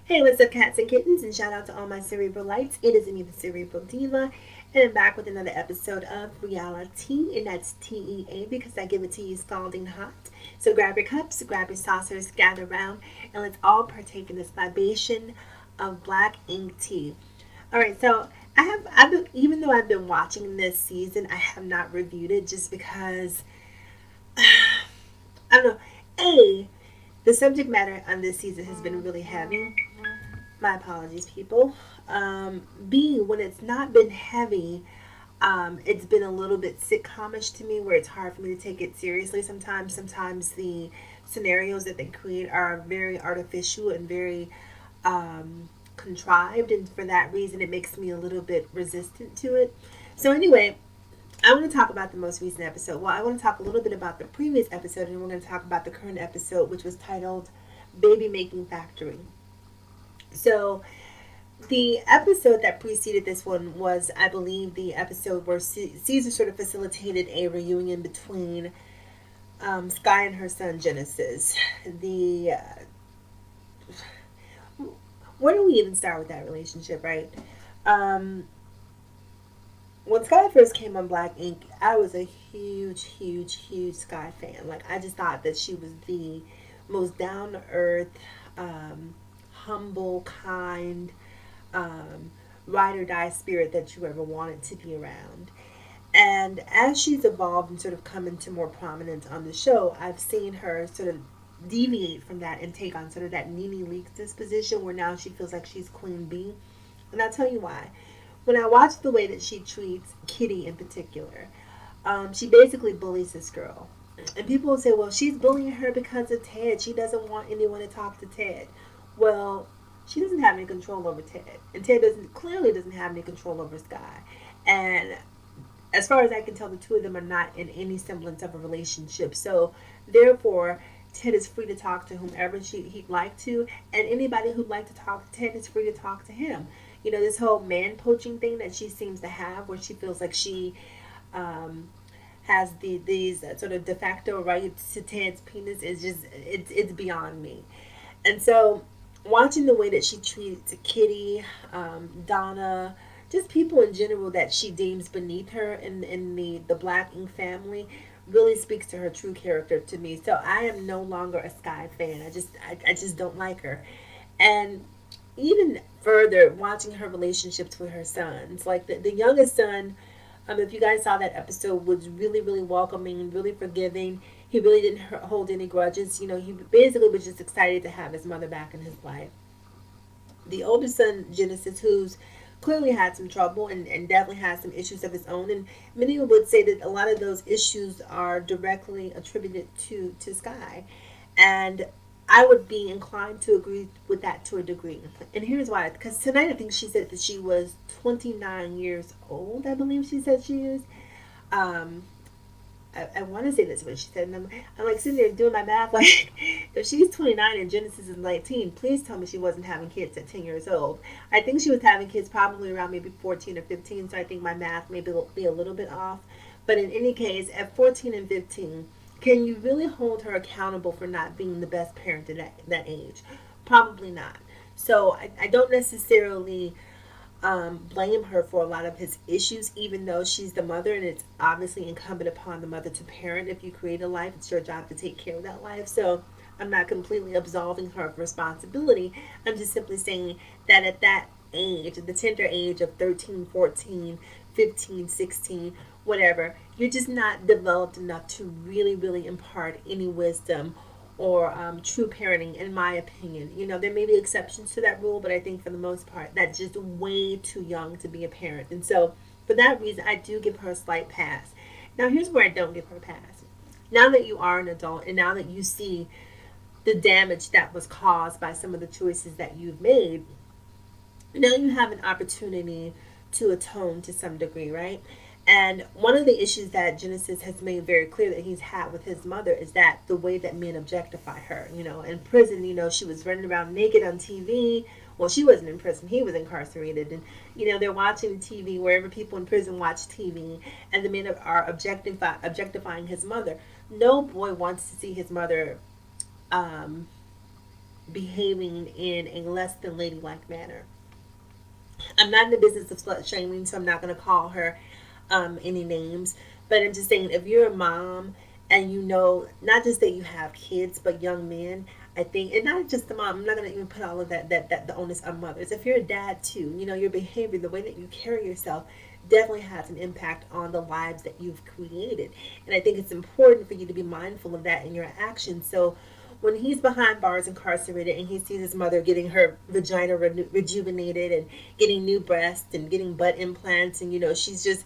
Hey, what's up, cats and kittens? And shout out to all my cerebral lights. It is me, the Cerebral Diva, and I'm back with another episode of RealiTEA, and that's TEA because I give it to you scalding hot. So grab your cups, grab your saucers, gather round, and let's all partake in this libation of black ink tea. All right, so I've been, even though I've been watching this season, I have not reviewed it just because I don't know. A, the subject matter on this season has been really heavy. My apologies, people. B, when it's not been heavy, it's been a little bit sitcomish to me where it's hard for me to take it seriously sometimes. Sometimes the scenarios that they create are very artificial and very contrived, and for that reason, it makes me a little bit resistant to it. So, anyway, I want to talk about the most recent episode. Well, I want to talk a little bit about the previous episode, and we're going to talk about the current episode, which was titled Baby Making Factory. So, the episode that preceded this one was, I believe, the episode where Caesar sort of facilitated a reunion between Sky and her son Genesis. The Where do we even start with that relationship, right? Um, when Sky first came on Black Ink, I was a huge Sky fan. Like, I just thought that she was the most down to earth, humble, kind, um, ride or die spirit that you ever wanted to be around. And as she's evolved and sort of come into more prominence on the show, I've seen her sort of deviate from that and take on sort of that Nene Leakes disposition where now she feels like she's Queen Bee. And I'll tell you why. When I watch the way that she treats Kitty in particular, she basically bullies this girl. And people will say, well, she's bullying her because of Ted. She doesn't want anyone to talk to Ted. Well, she doesn't have any control over Ted. And Ted clearly doesn't have any control over Sky. And as far as I can tell, the two of them are not in any semblance of a relationship. So, therefore, Ted is free to talk to whomever he'd like to, and anybody who'd like to talk to Ted is free to talk to him. You know, this whole man poaching thing that she seems to have, where she feels like she um, has these sort of de facto rights to Ted's penis, is just it's beyond me. And so, watching the way that she treats Kitty, Donna, just people in general that she deems beneath her in the Black Ink family really speaks to her true character to me. So I am no longer a Sky fan. I just don't like her. And even further, watching her relationships with her sons. Like the youngest son, if you guys saw that episode, was really welcoming, really forgiving. He really didn't hold any grudges. You know, he basically was just excited to have his mother back in his life. The older son, Genesis, who's clearly had some trouble and definitely has some issues of his own. And many would say that a lot of those issues are directly attributed to Sky. And I would be inclined to agree with that to a degree. And here's why. Because tonight I think she said that she was 29 years old, I believe she said she is. Um, I want to say that's what she said. And I'm like sitting there doing my math. Like, if she's 29 and Genesis is 19, please tell me she wasn't having kids at 10 years old. I think she was having kids probably around maybe 14 or 15. So I think my math may be a little bit off. But in any case, at 14 and 15, can you really hold her accountable for not being the best parent at that age? Probably not. So I don't necessarily blame her for a lot of his issues, even though she's the mother, and it's obviously incumbent upon the mother to parent. If you create a life, it's your job to take care of that life. So I'm not completely absolving her of responsibility. I'm just simply saying that at that age, at the tender age of 13, 14, 15, 16, whatever, you're just not developed enough to really impart any wisdom or true parenting, in my opinion. You know, there may be exceptions to that rule, but I think for the most part, that's just way too young to be a parent. And so, for that reason, I do give her a slight pass. Now, here's where I don't give her a pass. Now that you are an adult and now that you see the damage that was caused by some of the choices that you've made, now you have an opportunity to atone to some degree, right? And one of the issues that Genesis has made very clear that he's had with his mother is that the way that men objectify her. You know, in prison, you know, she was running around naked on TV. Well, she wasn't in prison. He was incarcerated. And, you know, they're watching TV wherever people in prison watch TV. And the men are objectifying his mother. No boy wants to see his mother um, behaving in a less than ladylike manner. I'm not in the business of slut shaming, so I'm not going to call her any names. But I'm just saying, if you're a mom and you know, not just that you have kids, but young men, I think, and not just the mom, I'm not going to even put all of that the onus on mothers. If you're a dad too, you know, your behavior, the way that you carry yourself, definitely has an impact on the lives that you've created. And I think it's important for you to be mindful of that in your actions. So when he's behind bars incarcerated and he sees his mother getting her vagina rejuvenated and getting new breasts and getting butt implants, and you know, she's just,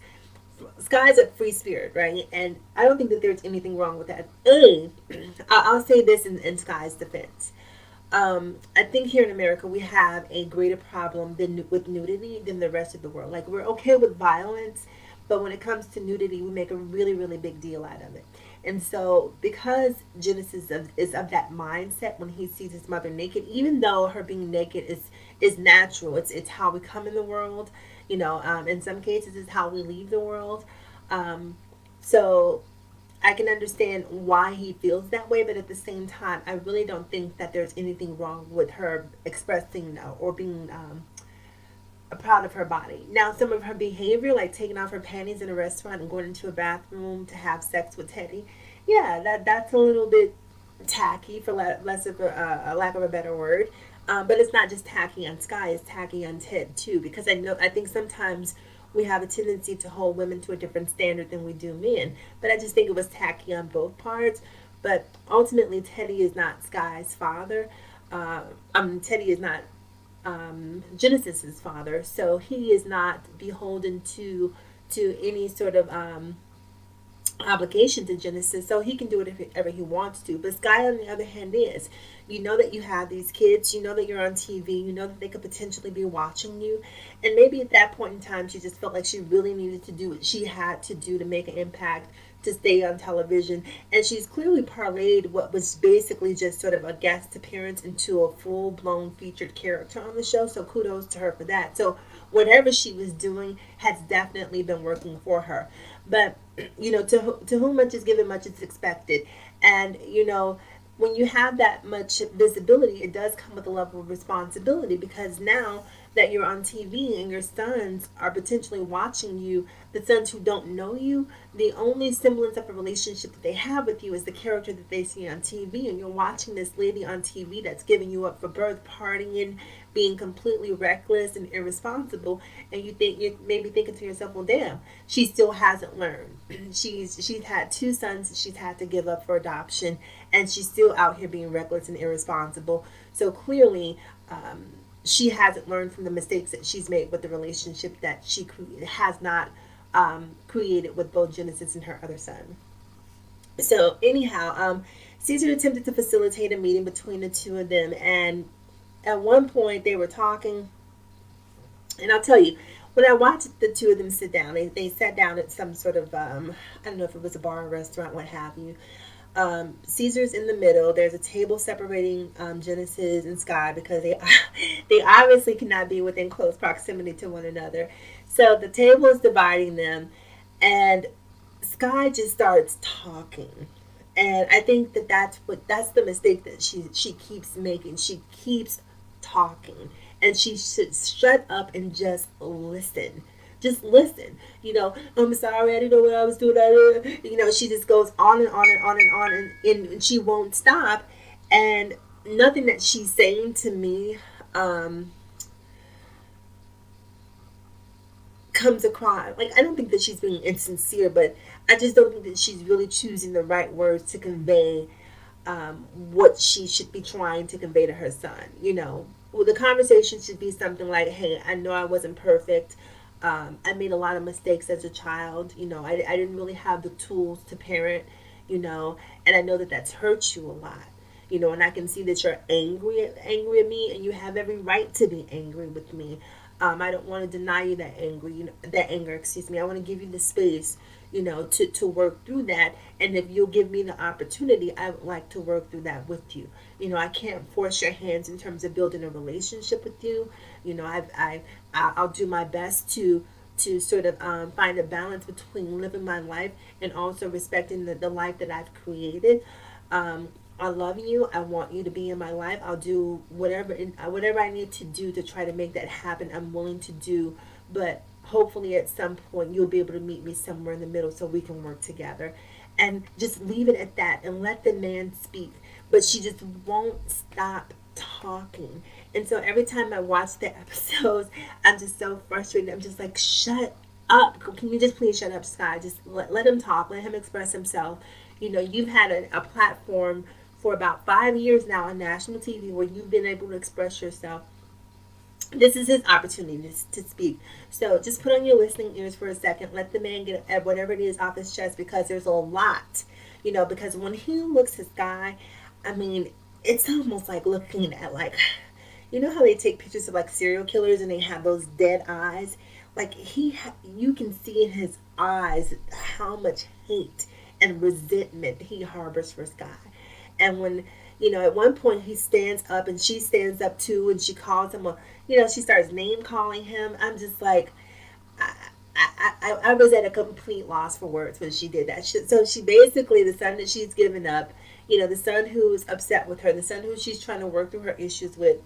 Sky's a free spirit, right? And I don't think that there's anything wrong with that. I'll say this in Sky's defense. I think here in America we have a greater problem with nudity than the rest of the world. Like, we're okay with violence, but when it comes to nudity, we make a really, really big deal out of it. And so, because Genesis is of that mindset when he sees his mother naked, even though her being naked is natural, it's how we come in the world. You know, in some cases, it's how we leave the world. Um, so I can understand why he feels that way, but at the same time, I really don't think that there's anything wrong with her expressing or being proud of her body. Now, some of her behavior, like taking off her panties in a restaurant and going into a bathroom to have sex with Teddy, yeah, that's a little bit tacky, for less of a lack of a better word. But it's not just tacky on Sky; it's tacky on Ted too. Because I think sometimes we have a tendency to hold women to a different standard than we do men. But I just think it was tacky on both parts. But ultimately, Teddy is not Sky's father. Teddy is not Genesis's father, so he is not beholden to any sort of obligation to Genesis, so he can do whatever he wants to. But Sky, on the other hand, is, you know that you have these kids, you know that you're on TV, you know that they could potentially be watching you, and maybe at that point in time, she just felt like she really needed to do what she had to do to make an impact, to stay on television. And she's clearly parlayed what was basically just sort of a guest appearance into a full-blown featured character on the show, so kudos to her for that. So whatever she was doing has definitely been working for her. But you know, to whom much is given, much is expected. And you know, when you have that much visibility, it does come with a level of responsibility, because now that you're on TV and your sons are potentially watching you, the sons who don't know you, the only semblance of a relationship that they have with you is the character that they see on TV. And you're watching this lady on TV that's giving you up for birth, partying, being completely reckless and irresponsible, and you're maybe thinking to yourself, well, damn, she still hasn't learned. She's had two sons she's had to give up for adoption, and she's still out here being reckless and irresponsible. So clearly, she hasn't learned from the mistakes that she's made with the relationship that she has not created with both Genesis and her other son. So anyhow, Caesar attempted to facilitate a meeting between the two of them, and at one point they were talking, and I'll tell you, when I watched the two of them sit down, they sat down at some sort of I don't know if it was a bar or restaurant, what have you. Caesar's in the middle. There's a table separating Genesis and Sky, because they obviously cannot be within close proximity to one another. So the table is dividing them, and Sky just starts talking. And I think that's the mistake that she keeps making. She keeps talking, and she should shut up and just listen. Just listen. You know, I'm sorry, I didn't know what I was doing. You know, she just goes on and on and on and on, and she won't stop. And nothing that she's saying to me comes across, like, I don't think that she's being insincere, but I just don't think that she's really choosing the right words to convey what she should be trying to convey to her son. You know, well, the conversation should be something like, hey, I know I wasn't perfect. I made a lot of mistakes as a child. You know, I didn't really have the tools to parent, you know, and I know that that's hurt you a lot. You know, and I can see that you're angry at me, and you have every right to be angry with me. I don't want to deny you that anger, excuse me. I want to give you the space, you know, to work through that. And if you'll give me the opportunity, I would like to work through that with you. You know, I can't force your hands in terms of building a relationship with you. You know, I'll do my best to sort of find a balance between living my life and also respecting the life that I've created. I love you. I want you to be in my life. I'll do whatever I need to do to try to make that happen. I'm willing to do, but hopefully at some point you'll be able to meet me somewhere in the middle so we can work together. And just leave it at that and let the man speak. But she just won't stop talking. And so every time I watch the episodes, I'm just so frustrated. I'm just like, shut up. Can you just please shut up, Sky? Just let him talk. Let him express himself. You've had a platform for about 5 years now on national TV where you've been able to express yourself. This is his opportunity to speak. So just put on your listening ears for a second. Let the man get at whatever it is off his chest, because there's a lot. Because when he looks at Sky, I mean, it's almost like looking at, like, how they take pictures of like serial killers and they have those dead eyes. Like you can see in his eyes how much hate and resentment he harbors for Sky. And when, at one point he stands up and she stands up too, and she calls him she starts name calling him. I'm just like, I was at a complete loss for words when she did that. So she basically, the son that she's given up, the son who's upset with her, the son who she's trying to work through her issues with,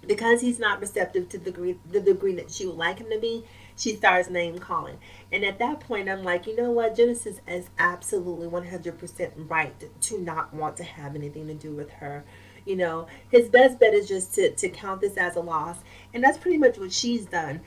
because he's not receptive to the degree that she would like him to be, she starts name calling. And at that point, I'm like, you know what? Genesis is absolutely 100% right to not want to have anything to do with her. His best bet is just to count this as a loss. And that's pretty much what she's done.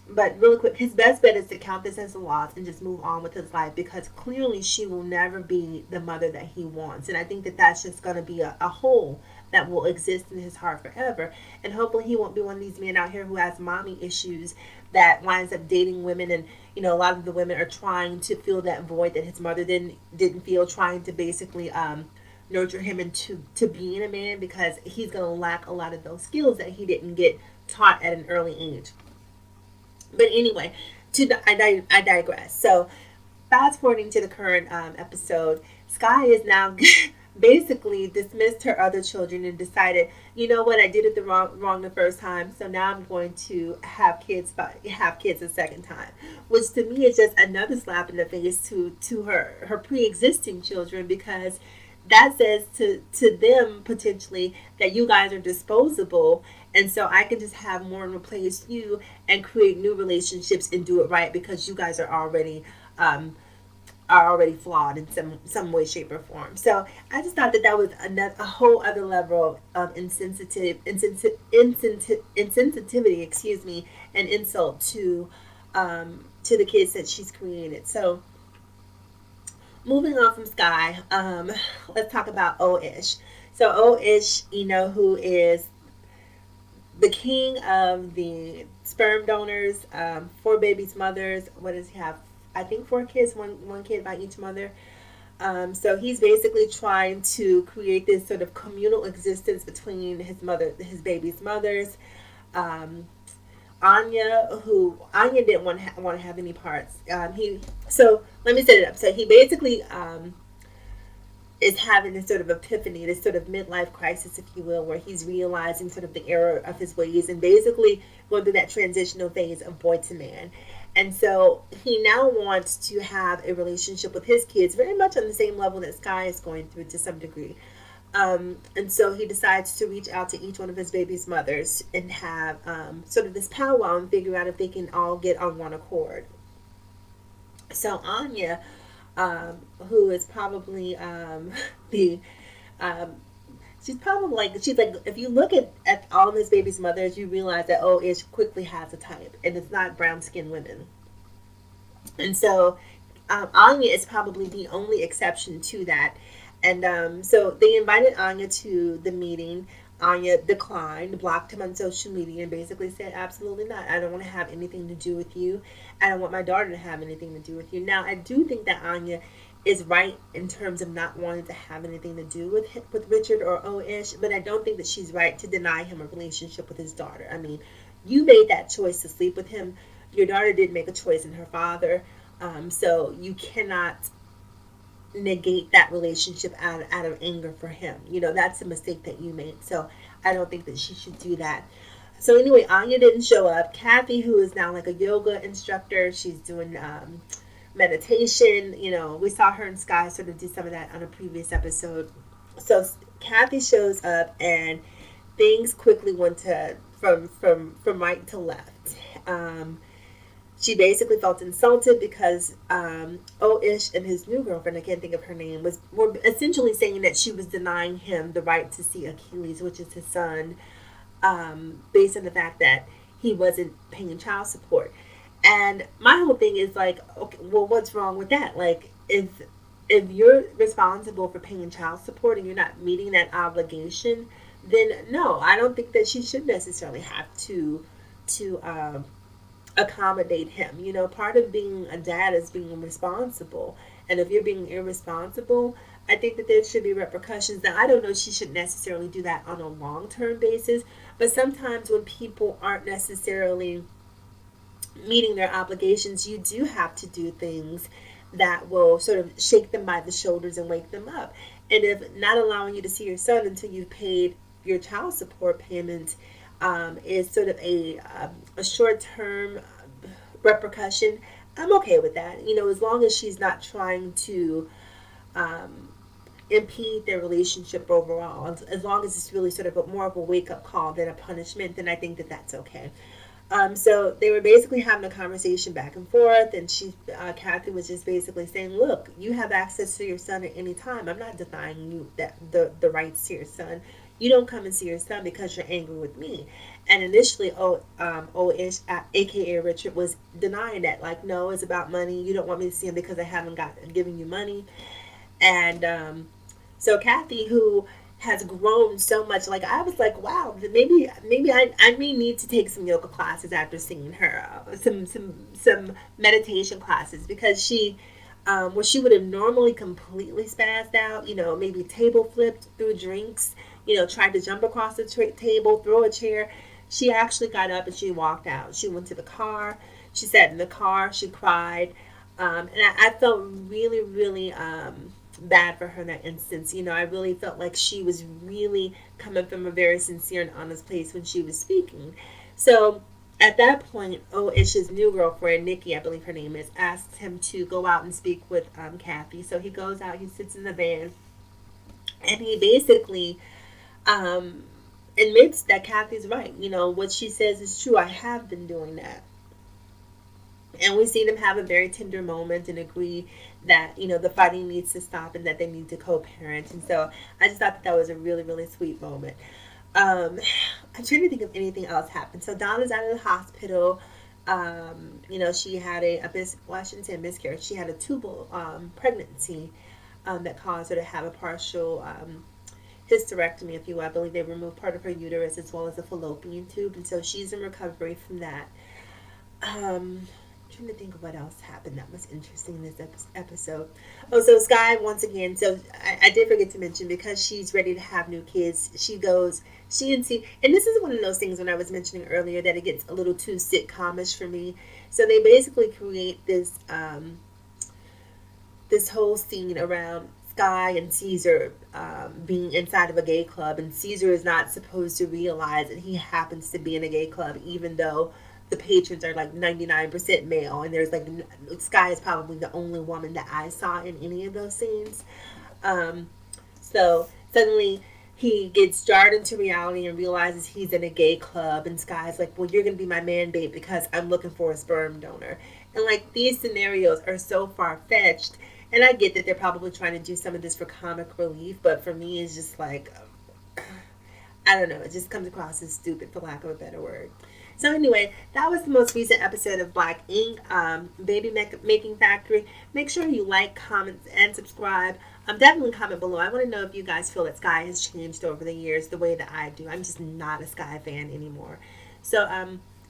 But really quick, his best bet is to count this as a loss and just move on with his life, because clearly she will never be the mother that he wants. And I think that that's just going to be a hole that will exist in his heart forever. And hopefully he won't be one of these men out here who has mommy issues that winds up dating women. And, a lot of the women are trying to fill that void that his mother didn't feel, trying to basically nurture him into being a man, because he's going to lack a lot of those skills that he didn't get taught at an early age. But anyway, I digress. So, fast forwarding to the current episode, Sky is now basically dismissed her other children and decided, you know what, I did it wrong the first time, so now I'm going to have kids a second time, which to me is just another slap in the face to her pre-existing children, because that says to them potentially that you guys are disposable, and so I can just have more and replace you and create new relationships and do it right, because you guys are already flawed in some way, shape, or form. So I just thought that was a whole other level of insensitivity, and insult to the kids that she's created. So moving on from Sky, let's talk about O-Ish. So O-Ish, who is the king of the sperm donors, 4 babies' mothers. What does he have? I think 4 kids, one kid by each mother. So he's basically trying to create this sort of communal existence between his baby's mothers. Anya didn't want to have any parts. So let me set it up. So he basically is having this sort of epiphany, this sort of midlife crisis, if you will, where he's realizing sort of the error of his ways and basically going through that transitional phase of boy to man. And so he now wants to have a relationship with his kids very much on the same level that Sky is going through to some degree. And so he decides to reach out to each one of his baby's mothers and have sort of this powwow and figure out if they can all get on one accord. So Anya, who is probably she's like, if you look at all of his baby's mothers, you realize that Ish quickly has a type, and it's not brown skinned women. And so Anya is probably the only exception to that. And so they invited Anya to the meeting. Anya declined, blocked him on social media, and basically said, absolutely not. I don't want to have anything to do with you. I don't want my daughter to have anything to do with you. Now, I do think that Anya is right in terms of not wanting to have anything to do with Richard or O-Ish, but I don't think that she's right to deny him a relationship with his daughter. I mean, you made that choice to sleep with him. Your daughter did make a choice in her father. So you cannot negate that relationship out of anger for him. That's a mistake that you made. So I don't think that she should do that. So anyway, Anya didn't show up. Kathy, who is now like a yoga instructor, she's doing meditation. You know, we saw her and Sky sort of do some of that on a previous episode. So Kathy shows up, and things quickly went to from right to left. She basically felt insulted because O-Ish and his new girlfriend, I can't think of her name, were essentially saying that she was denying him the right to see Achilles, which is his son, based on the fact that he wasn't paying child support. And my whole thing is like, okay, well, what's wrong with that? Like, if you're responsible for paying child support and you're not meeting that obligation, then no, I don't think that she should necessarily have to accommodate him. You know, part of being a dad is being responsible. And if you're being irresponsible, I think that there should be repercussions. Now, I don't know, she should necessarily do that on a long term basis, but sometimes when people aren't necessarily meeting their obligations, you do have to do things that will sort of shake them by the shoulders and wake them up. And if not allowing you to see your son until you've paid your child support payment is sort of a short term repercussion, I'm okay with that. You know, as long as she's not trying to impede their relationship overall, as long as it's really sort of more of a wake up call than a punishment, then I think that that's okay. So they were basically having a conversation back and forth, and Kathy was just basically saying, "Look, you have access to your son at any time. I'm not denying you that the rights to your son. You don't come and see your son because you're angry with me." And initially, O-Ish, aka Richard, was denying that, like, no, it's about money. You don't want me to see him because I haven't given you money. And so Kathy, who has grown so much, like I was like, wow, maybe I may need to take some yoga classes after seeing her, some meditation classes, because she where she would have normally completely spazzed out, you know, maybe table flipped, threw drinks, you know, tried to jump across the table, throw a chair. She actually got up and she walked out. She went to the car. She sat in the car. She cried, and I felt really, really bad for her in that instance. You know, I really felt like she was really coming from a very sincere and honest place when she was speaking. So at that point, Ish's new girlfriend, Nikki, I believe her name is, asked him to go out and speak with Kathy. So he goes out, he sits in the van, and he basically admits that Kathy's right. You know, what she says is true. I have been doing that. And we see them have a very tender moment and agree that, you know, the fighting needs to stop and that they need to co-parent. And so I just thought that was a really, really sweet moment. I'm trying to think if anything else happened. So Donna's out of the hospital. You know, she had well, I shouldn't say a miscarriage. She had a tubal pregnancy that caused her to have a partial hysterectomy, if you will. I believe they removed part of her uterus as well as the fallopian tube. And so she's in recovery from that. Trying to think of what else happened that was interesting in this episode. Oh, so Sky, once again, so I did forget to mention, because she's ready to have new kids, she and this is one of those things when I was mentioning earlier that it gets a little too sitcomish for me. So they basically create this this whole scene around Sky and Caesar being inside of a gay club, and Caesar is not supposed to realize that he happens to be in a gay club, even though the patrons are like 99% male, and there's like Sky is probably the only woman that I saw in any of those scenes. So suddenly he gets jarred into reality and realizes he's in a gay club, and Sky's like, well, you're gonna be my man babe because I'm looking for a sperm donor. And like, these scenarios are so far-fetched, and I get that they're probably trying to do some of this for comic relief, but for me it's just like, I don't know, it just comes across as stupid, for lack of a better word. So anyway, that was the most recent episode of Black Ink, Baby Making Factory. Make sure you like, comment, and subscribe. Definitely comment below. I want to know if you guys feel that Sky has changed over the years the way that I do. I'm just not a Sky fan anymore. So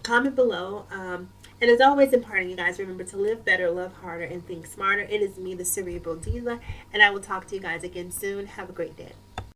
comment below. And as always, in parting, you guys, remember to live better, love harder, and think smarter. It is me, the Cerebral Diva, and I will talk to you guys again soon. Have a great day.